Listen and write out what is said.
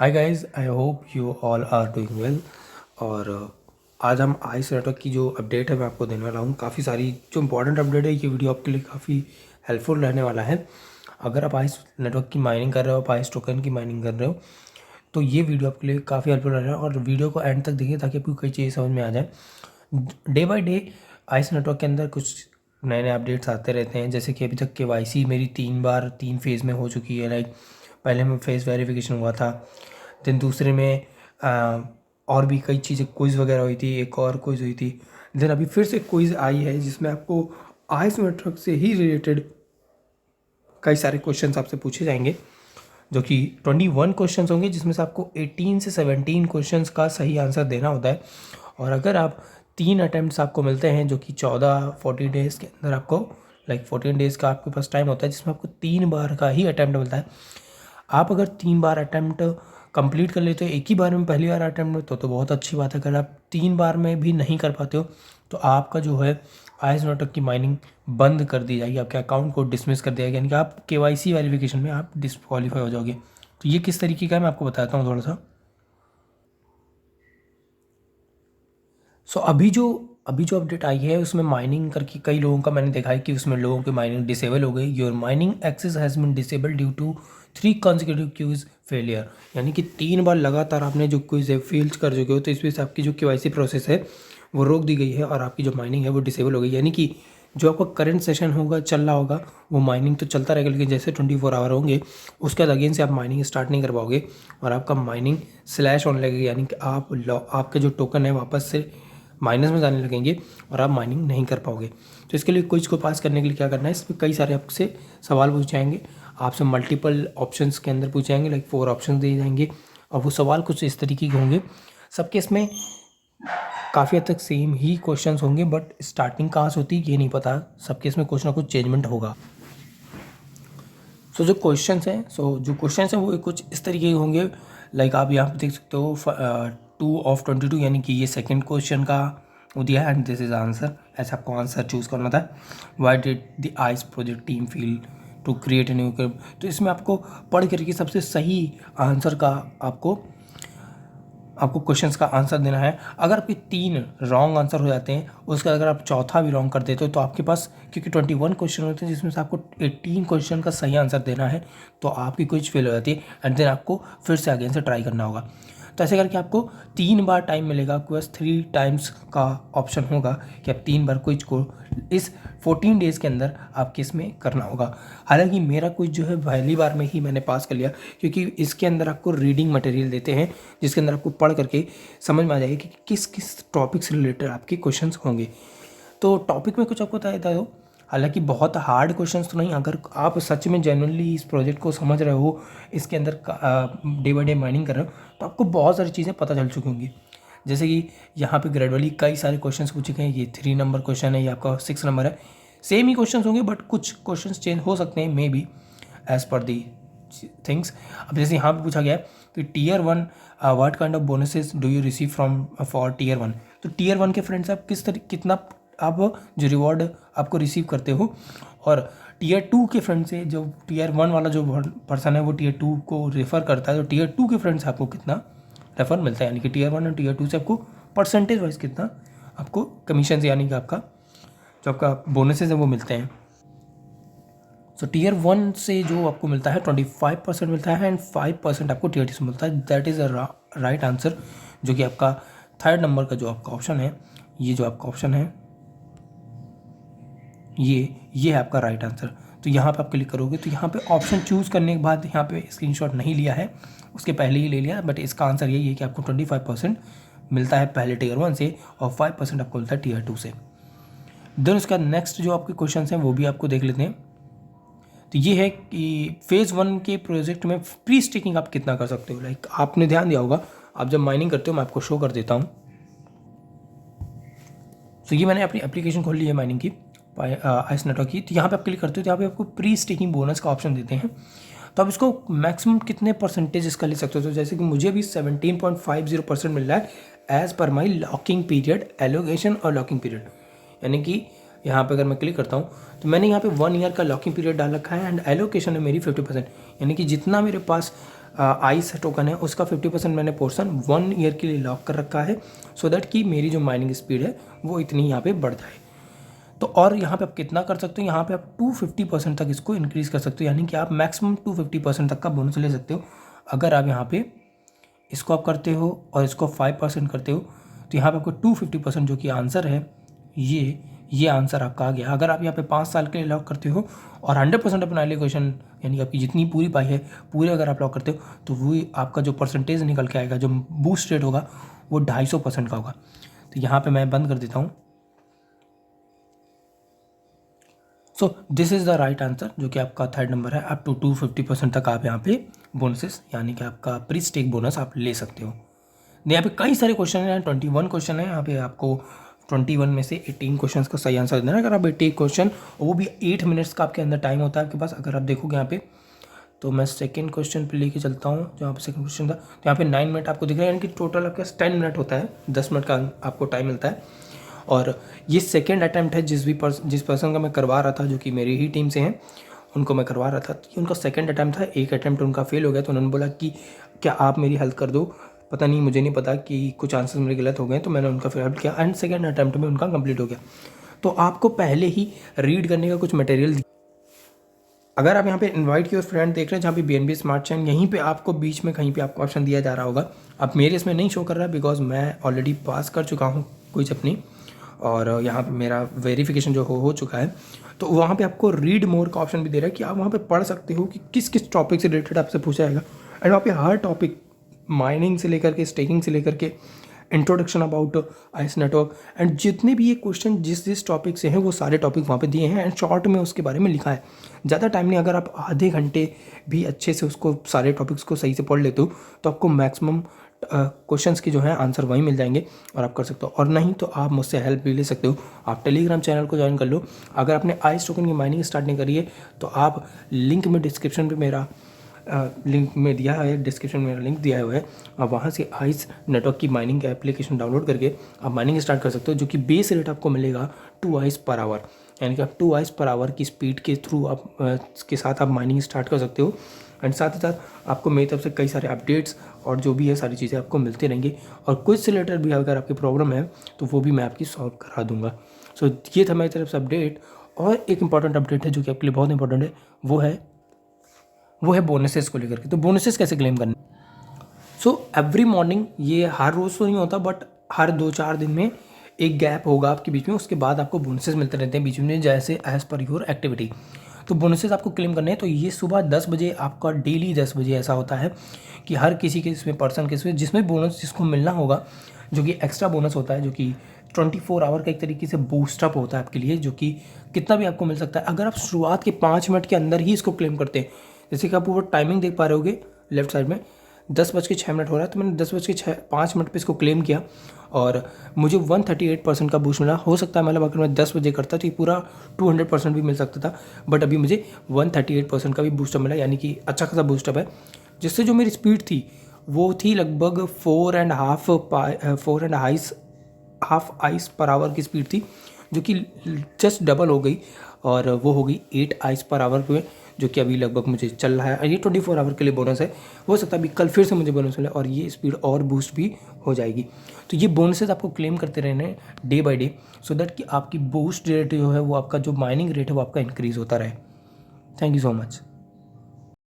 Hi guys, I hope you all are doing well. और आज हम आइस नेटवर्क की जो अपडेट है मैं आपको देने वाला हूँ। काफ़ी सारी जो इंपॉर्टेंट अपडेट है, ये वीडियो आपके लिए काफ़ी हेल्पफुल रहने वाला है। अगर आप आइस नेटवर्क की माइनिंग कर रहे हो, आप आइस टोकन की माइनिंग कर रहे हो, तो ये वीडियो आपके लिए काफ़ी हेल्पफुल रहेगा। और वीडियो को एंड तक देखिए ताकि आपको कई चीज़ें समझ में आ जाए। Day by day ice network के अंदर कुछ नए नए अपडेट्स आते रहते हैं। जैसे कि अभी तक KYC मेरी 3 बार 3 फेज़ में हो चुकी है। लाइक पहले में फेस वेरिफिकेशन हुआ था, देन दूसरे में और भी कई चीज़ें क्विज़ वगैरह हुई थी, एक और क्विज़ हुई थी। देन अभी फिर से क्विज़ आई है जिसमें आपको आइस नेटवर्क से ही रिलेटेड कई सारे क्वेश्चंस आपसे पूछे जाएंगे, जो कि 21 क्वेश्चंस होंगे, जिसमें से आपको 18 से 17 क्वेश्चंस का सही आंसर देना होता है। और अगर आप 3 अटैम्प्ट्स आपको मिलते हैं, जो कि 14-40 डेज़ के अंदर आपको, लाइक 14 डेज़ का आपके पास टाइम होता है, जिसमें आपको 3 बार का ही अटैम्प्ट मिलता है। आप अगर 3 बार अटैम्प्ट कंप्लीट कर लेते हो एक ही बार में, पहली बार अटैम्प्ट में, तो बहुत अच्छी बात है। अगर आप 3 बार में भी नहीं कर पाते हो तो आपका जो है आइस नेटवर्क की माइनिंग बंद कर दी जाएगी, आपके अकाउंट को डिसमिस कर दिया जाएगा, यानी कि आप KYC वेरिफिकेशन में आप डिस्क्वालीफाई हो जाओगे। तो ये किस तरीके का है मैं आपको बताता हूँ थोड़ा सा। सो अभी जो अपडेट आई है उसमें माइनिंग करके कई लोगों का मैंने देखा है कि उसमें लोगों की माइनिंग डिसेबल हो गई। Your mining access has been disable due to 3 consecutive queues failure, यानी कि 3 बार लगातार आपने जो क्यूज है फेल कर चुके हो, तो इस वजह से आपकी जो KYC प्रोसेस है वो रोक दी गई है और आपकी जो माइनिंग है वो डिसेबल हो गई। यानी कि जो आपका करंट सेशन होगा, चल रहा होगा, वो माइनिंग तो चलता रहेगा, लेकिन जैसे 24 आवर होंगे उसके बाद अगेन से आप माइनिंग स्टार्ट नहीं कर पाओगे और आपका माइनिंग स्लैश होने लगेगा, यानी कि आपके जो टोकन है वापस से माइनस में जाने लगेंगे और आप माइनिंग नहीं कर पाओगे। तो इसके लिए क्विज को पास करने के लिए क्या करना है, इसमें कई सारे आपसे सवाल पूछे जाएंगे, आपसे मल्टीपल ऑप्शंस के अंदर पूछे जाएंगे, लाइक 4 ऑप्शन दिए जाएंगे। और वो सवाल कुछ इस तरीके के होंगे, सबके इसमें काफ़ी हद तक सेम ही क्वेश्चंस होंगे, बट स्टार्टिंग कहाँ से होती है ये नहीं पता, सबके इसमें कुछ ना कुछ चेंजमेंट होगा। जो क्वेश्चंस हैं वो कुछ इस तरीके के होंगे। लाइक आप यहाँ पे देख सकते हो 2 of 22, यानी कि ये सेकंड क्वेश्चन का वो दिया है एंड दिस इज आंसर। ऐसा आपको आंसर चूज़ करना था। Why did the ICE project team feel to create a new curve. तो इसमें आपको पढ़ करके सबसे सही आंसर का आपको क्वेश्चंस का आंसर देना है। अगर आपके 3 रॉन्ग आंसर हो जाते हैं, उसका अगर आप चौथा भी रॉन्ग कर देते हो, तो आपके पास, क्योंकि 21 क्वेश्चन होते हैं जिसमें से आपको 18 क्वेश्चन का सही आंसर देना है, तो आपकी क्विज फेल हो जाती है एंड देन आपको फिर से अगेन से ट्राई करना होगा। तो ऐसे करके आपको 3 बार टाइम मिलेगा, आपके पास 3 टाइम्स का ऑप्शन होगा कि आप 3 बार क्विज को इस 14 डेज़ के अंदर आपके इसमें करना होगा। हालांकि मेरा क्विज जो है पहली बार में ही मैंने पास कर लिया, क्योंकि इसके अंदर आपको रीडिंग मटेरियल देते हैं जिसके अंदर आपको पढ़ करके समझ में आ जाएगा कि किस किस टॉपिक से रिलेटेड आपके क्वेश्चंस होंगे। तो टॉपिक में कुछ आपको बताया हो, हालांकि बहुत हार्ड क्वेश्चंस तो नहीं। अगर आप सच में जेन्युइनली इस प्रोजेक्ट को समझ रहे हो, इसके अंदर डे बाई डे माइनिंग कर रहे हो, तो आपको बहुत सारी चीज़ें पता चल चुकी होंगी। जैसे कि यहाँ पे ग्रेजुअली कई सारे क्वेश्चंस पूछे गए हैं। ये 3 नंबर क्वेश्चन है, ये आपका 6 नंबर है। सेम ही क्वेश्चंस होंगे बट कुछ क्वेश्चंस चेंज हो सकते हैं, may be as per the things. अब जैसे यहाँ पे पूछा गया है कि Tier 1 what kind of bonuses do you receive from for Tier 1। तो Tier 1 के फ्रेंड्स आप कितना आप जो रिवॉर्ड आपको रिसीव करते हो, और Tier 2 के फ्रेंड से जो Tier 1 वाला जो पर्सन है वो Tier 2 को रेफ़र करता है, तो Tier 2 के फ्रेंड से आपको कितना रेफर मिलता है, यानी कि Tier 1 और Tier 2 से आपको परसेंटेज वाइज कितना आपको कमीशन से, यानी कि आपका जो आपका बोनसेस है वो मिलते हैं। सो Tier 1 से जो आपको मिलता है 25% मिलता है एंड 5% आपको Tier 2 से मिलता है। That is a right answer, जो कि आपका 3rd नंबर का जो आपका ऑप्शन है, ये जो आपका ऑप्शन है ये है आपका राइट आंसर। तो यहाँ पे आप क्लिक करोगे तो यहाँ पे ऑप्शन चूज़ करने के बाद यहाँ पे स्क्रीनशॉट नहीं लिया है, उसके पहले ही ले लिया, बट इसका आंसर यही है कि आपको 25% मिलता है पहले Tier 1 से और 5% आपको मिलता है Tier 2 से। देन उसका नेक्स्ट जो आपके क्वेश्चन हैं वो भी आपको देख लेते हैं। तो ये है कि फेज़ 1 के प्रोजेक्ट में प्री स्टेकिंग आप कितना कर सकते हो। लाइक आपने ध्यान दिया होगा, आप जब माइनिंग करते हो, मैं आपको शो कर देता हूँ। तो ये मैंने अपनी एप्लीकेशन खोल ली है माइनिंग की, आइस नेटवर्क की। तो यहाँ पे आप क्लिक करते हो तो यहाँ पे आपको प्री स्टेकिंग बोनस का ऑप्शन देते हैं। तो आप इसको मैक्सिमम कितने परसेंटेज इसका ले सकते हो। तो जैसे कि मुझे अभी 17.50% मिल रहा है एज़ पर माई लॉकिंग पीरियड एलोकेशन और लॉकिंग पीरियड, यानी कि यहाँ पे अगर मैं क्लिक करता हूँ तो मैंने यहाँ पे 1 ईयर का लॉकिंग पीरियड डाल रखा है एंड एलोकेशन है मेरी 50%, यानी कि जितना मेरे पास आइस टोकन है उसका 50% मैंने पोर्शन 1 ईयर के लिए लॉक कर रखा है, सो दैट कि मेरी जो माइनिंग स्पीड है वो इतनी यहाँ पे बढ़ जाए। तो और यहाँ पे आप कितना कर सकते हो, यहाँ पे आप 250% तक इसको इंक्रीज़ कर सकते हो, यानी कि आप मैक्सिमम 250% तक का बोनस ले सकते हो। अगर आप यहाँ पे इसको आप करते हो और इसको 5% करते हो तो यहाँ पे आपको 250% जो कि आंसर है ये आंसर आपका आ गया। अगर आप यहाँ पे 5 साल के लिए लॉक करते हो और 100% अपना एलोकेशन यानी कि आपकी जितनी पूरी पाई है पूरे अगर आप लॉक करते हो तो वो आपका जो परसेंटेज निकल के आएगा, जो बूस्ट रेट होगा वो 250% का होगा। तो यहाँ पे मैं बंद कर देता हूँ। So this is the right answer जो कि आपका थर्ड नंबर है। अप टू 250% तक आप यहाँ पे बोनसेस यानी कि आपका प्री स्टेक बोनस आप ले सकते हो। यहाँ पे कई सारे क्वेश्चन हैं, 21 क्वेश्चन है। यहाँ पे आपको 21 में से 18 क्वेश्चन का सही आंसर देना है। अगर आप 80 क्वेश्चन, वो भी 8 मिनट्स का आपके अंदर टाइम होता है आपके पास। अगर आप देखोगे यहाँ पे तो मैं सेकंड क्वेश्चन पे लेके चलता हूँ जहाँ पे सेकंड क्वेश्चन था, तो यहाँ पे 9 मिनट आपको दिख रहा है, यानी कि टोटल आपके पास 10 मिनट होता है, 10 मिनट का आपको टाइम मिलता है। और ये सेकेंड अटैम्प्ट है जिस पर्सन का मैं करवा रहा था, जो कि मेरी ही टीम से हैं, उनको मैं करवा रहा था। तो उनका सेकेंड अटैम्प्ट था, एक अटैम्प्ट उनका फेल हो गया, तो उन्होंने बोला कि क्या आप मेरी हेल्प कर दो। पता नहीं, मुझे नहीं पता कि कुछ आंसर्स मेरे गलत हो गए, तो मैंने उनका फिर हेल्प किया एंड सेकेंड अटैम्प्ट में उनका कंप्लीट हो गया। तो आपको पहले ही रीड करने का कुछ मटेरियल, अगर आप यहाँ पे इनवाइट की फ्रेंड देख रहे हैं जहाँ पे BNB स्मार्ट चैन, यहीं पे आपको बीच में कहीं पे आपको ऑप्शन दिया जा रहा होगा। अब मेरे इसमें नहीं शो कर रहा है बिकॉज मैं ऑलरेडी पास कर चुका हूँ कुछ अपनी, और यहाँ पे मेरा वेरिफिकेशन जो हो चुका है। तो वहाँ पे आपको रीड मोर का ऑप्शन भी दे रहा है कि आप वहाँ पे पढ़ सकते हो कि किस किस टॉपिक से रिलेटेड आपसे पूछा जाएगा। एंड वहाँ पे हर टॉपिक, माइनिंग से लेकर के स्टेकिंग से लेकर के introduction about ice network and जितने भी ये क्वेश्चन जिस टॉपिक से हैं वो सारे टॉपिक वहाँ पे दिए हैं एंड शॉर्ट में उसके बारे में लिखा है। ज़्यादा टाइम नहीं, अगर आप आधे घंटे भी अच्छे से उसको सारे टॉपिक्स को सही से पढ़ लेते हो तो आपको मैक्सिमम क्वेश्चंस के जो है आंसर वहीं मिल जाएंगे और आप कर सकते हो। और नहीं तो आप मुझसे हेल्प भी ले सकते हो, आप टेलीग्राम चैनल को ज्वाइन कर लो। अगर आपने आइस टोकन की माइनिंग स्टार्ट नहीं करी है तो आप लिंक में डिस्क्रिप्शन पे मेरा लिंक में दिया है, डिस्क्रिप्शन में मेरा लिंक दिया हुआ है, आप वहाँ से आइस नेटवर्क की माइनिंग एप्लीकेशन डाउनलोड करके आप माइनिंग स्टार्ट कर सकते हो, जो कि बेस रेट आपको मिलेगा 2 आइस पर आवर, यानी कि आप 2 आइस पर आवर की स्पीड के थ्रू आप के साथ आप माइनिंग स्टार्ट कर सकते हो। एंड साथ ही साथ आपको मेरी तरफ से कई सारे अपडेट्स और जो भी है सारी चीज़ें आपको मिलती रहेंगी, और कुछ से रिलेटेड भी अगर आपकी प्रॉब्लम है तो वो भी मैं आपकी सॉल्व करा दूंगा। सो ये था मेरी तरफ से अपडेट। और एक इंपॉर्टेंट अपडेट है जो कि आपके लिए बहुत इंपॉर्टेंट है, वो है बोनसेस को लेकर के। तो बोनसेस कैसे क्लेम करने, सो एवरी मॉर्निंग, ये हर रोज़ तो नहीं होता बट हर 2-4 दिन में एक गैप होगा आपके बीच में, उसके बाद आपको बोनसेस मिलते रहते हैं बीच में, जैसे एज पर योर एक्टिविटी। तो बोनसेस आपको क्लेम करने हैं, तो ये सुबह 10 बजे आपका डेली 10 बजे ऐसा होता है कि हर किसी के इसमें पर्सन के इसमें जिसमें बोनस जिसको मिलना होगा, जो कि एक्स्ट्रा बोनस होता है, जो कि 24 आवर का एक तरीके से बूस्टअप होता है आपके लिए, जो कि कितना भी आपको मिल सकता है अगर आप शुरुआत के 5 मिनट के अंदर ही इसको क्लेम करते हैं। जैसे कि आप ऊपर टाइमिंग देख पा रहे होगे लेफ्ट साइड में 10:06 हो रहा है, तो मैंने 10:05 पे इसको क्लेम किया और मुझे 138% का बूस्ट मिला। हो सकता है मतलब अगर मैं 10 बजे करता तो ये पूरा 200% भी मिल सकता था, बट अभी मुझे 138% का भी बूस्टअप मिला, यानी कि अच्छा खासा बूस्टअप है। जिससे जो मेरी स्पीड थी वो थी लगभग 4.5 आइस पर आवर की स्पीड थी, जो कि जस्ट डबल हो गई और वो हो गई 8 आइस पर आवर पे, जो कि अभी लगभग मुझे चल रहा है। ये 24 आवर के लिए बोनस है, हो सकता है अभी कल फिर से मुझे बोनस मिले और ये स्पीड और बूस्ट भी हो जाएगी। तो ये बोनसेस आपको क्लेम करते रहने हैं day by day, so that कि आपकी बूस्ट रेट जो है वो आपका जो माइनिंग रेट है वो आपका इंक्रीज़ होता रहे। Thank you so much.